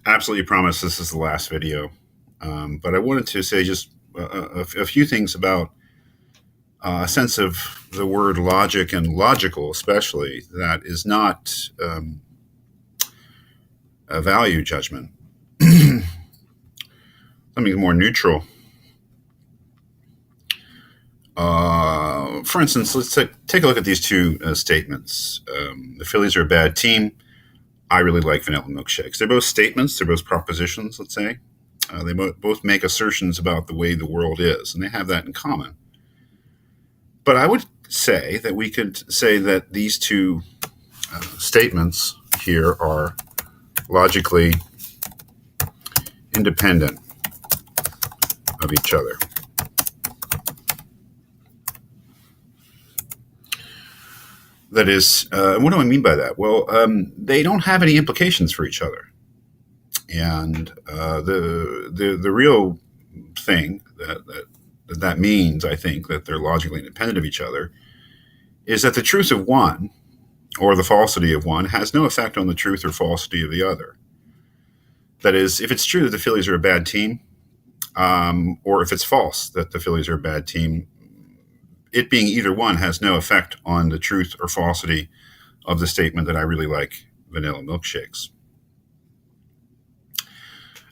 Absolutely promise this is the last video. But I wanted to say just a few things about a sense of the word logic and logical, especially, that is not a value judgment, something more neutral. For instance, let's take a look at these two statements. The Phillies are a bad team. I really like vanilla milkshakes. They're both statements, they're both propositions, let's say. They both make assertions about the way the world is, and they have that in common. But I would say that we could say that these two statements here are logically independent of each other. That is, what do I mean by that? Well, they don't have any implications for each other, and the real thing that means, I think, that they're logically independent of each other, is that the truth of one or the falsity of one has no effect on the truth or falsity of the other. That is, if it's true that the Phillies are a bad team, or if it's false that the Phillies are a bad team, it being either one has no effect on the truth or falsity of the statement that I really like vanilla milkshakes.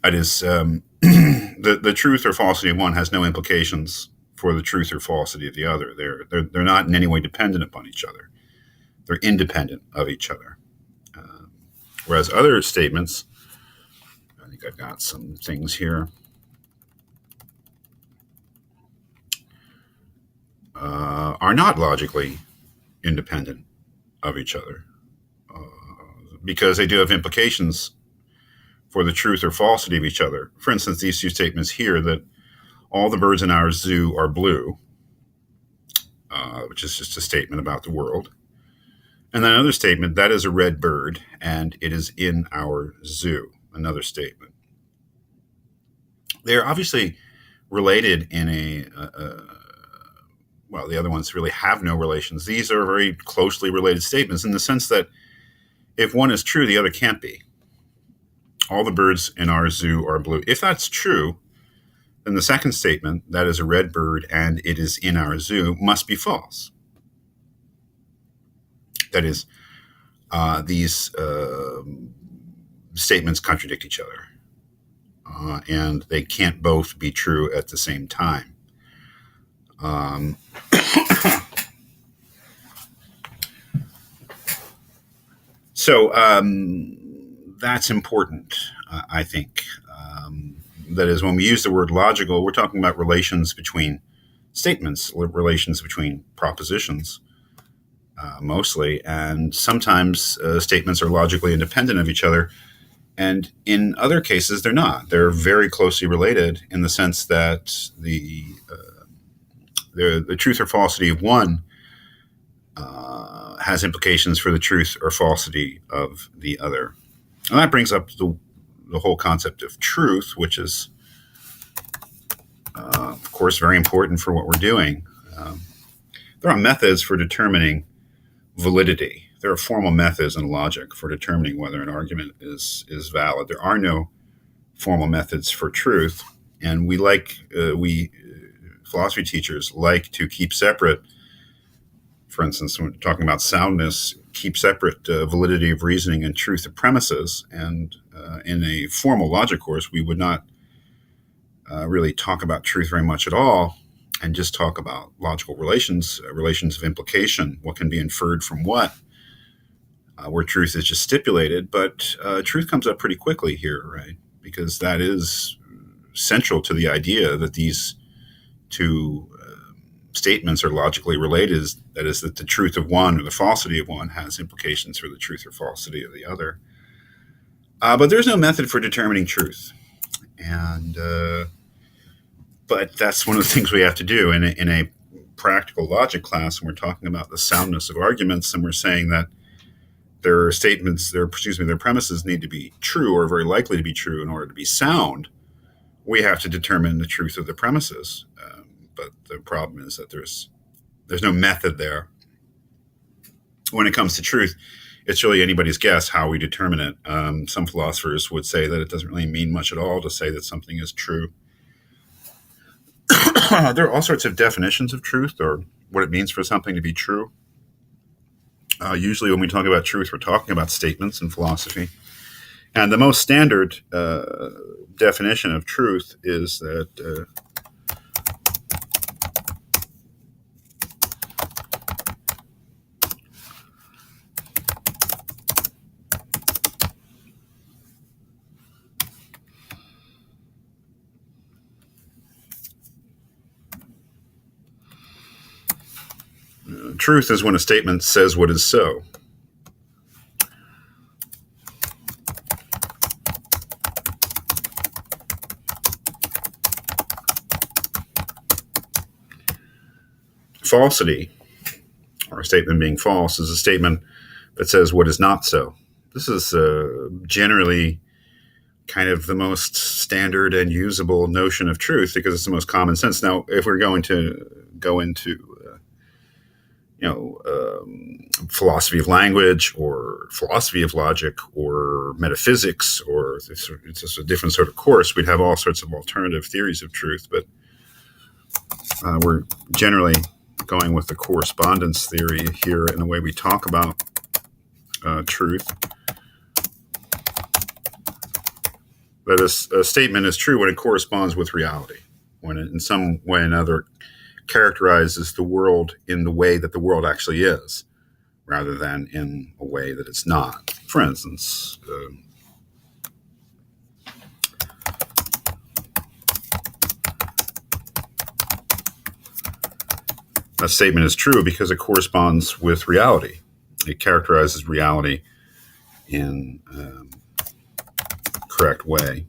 That is, the truth or falsity of one has no implications for the truth or falsity of the other. They're not in any way dependent upon each other. They're independent of each other. Whereas other statements, I think I've got some things here, are not logically independent of each other, because they do have implications for the truth or falsity of each other. For instance, these two statements here, that all the birds in our zoo are blue, which is just a statement about the world. And then another statement, that is a red bird and it is in our zoo, another statement. They're obviously related in well, the other ones really have no relations. These are very closely related statements in the sense that if one is true, the other can't be. All the birds in our zoo are blue. If that's true, then the second statement, that is a red bird and it is in our zoo, must be false. That is, these statements contradict each other, and they can't both be true at the same time. So that's important, I think. That is, when we use the word logical, we're talking about relations between statements, relations between propositions, mostly, and sometimes statements are logically independent of each other, and in other cases they're not. They're very closely related in the sense that the truth or falsity of one has implications for the truth or falsity of the other. And that brings up the whole concept of truth, which is, of course, very important for what we're doing. There are methods for determining validity. There are formal methods in logic for determining whether an argument is valid. There are no formal methods for truth, and we philosophy teachers like to keep separate. For instance, when we're talking about soundness, keep separate validity of reasoning and truth of premises. And in a formal logic course, we would not really talk about truth very much at all, and just talk about logical relations, relations of implication, what can be inferred from what, where truth is just stipulated. But truth comes up pretty quickly here, right? Because that is central to the idea that these two statements are logically related. That is, that the truth of one or the falsity of one has implications for the truth or falsity of the other. But there's no method for determining truth. And but that's one of the things we have to do in a practical logic class when we're talking about the soundness of arguments, and we're saying that their statements, their premises need to be true or very likely to be true in order to be sound. We have to determine the truth of the premises. But the problem is that there's no method there when it comes to truth. it's really anybody's guess how we determine it. Some philosophers would say that it doesn't really mean much at all to say that something is true. There are all sorts of definitions of truth, or what it means for something to be true. Usually when we talk about truth, we're talking about statements in philosophy. And the most standard definition of truth is that truth is when a statement says what is so. Falsity, or a statement being false, is a statement that says what is not so. This is generally kind of the most standard and usable notion of truth because it's the most common sense. Now, if we're going to go into philosophy of language or philosophy of logic or metaphysics, or it's just a different sort of course, we'd have all sorts of alternative theories of truth. But we're generally going with the correspondence theory here in the way we talk about truth. That a statement is true when it corresponds with reality, when it in some way or another characterizes the world in the way that the world actually is, rather than in a way that it's not. For instance, a statement is true because it corresponds with reality. It characterizes reality in a correct way.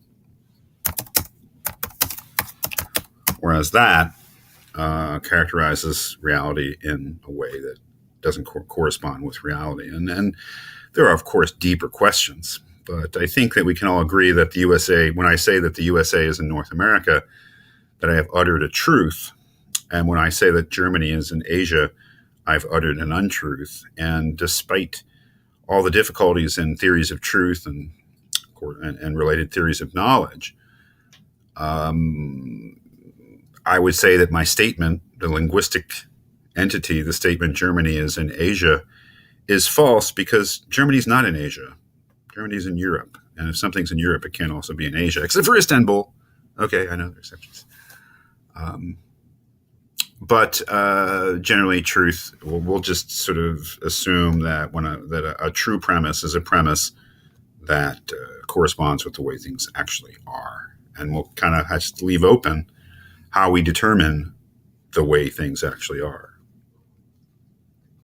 Whereas that characterizes reality in a way that doesn't correspond with reality. And there are, of course, deeper questions. But I think that we can all agree that the USA, when I say that the USA is in North America, that I have uttered a truth. And when I say that Germany is in Asia, I've uttered an untruth. And despite all the difficulties in theories of truth and related theories of knowledge, I would say that my statement, the linguistic entity, the statement Germany is in Asia, is false because Germany's not in Asia. Germany's in Europe. And if something's in Europe, it can also be in Asia, except for Istanbul. Okay, I know there are exceptions. But generally, truth, we'll just sort of assume that that a true premise is a premise that corresponds with the way things actually are. And we'll kind of just leave open how we determine the way things actually are.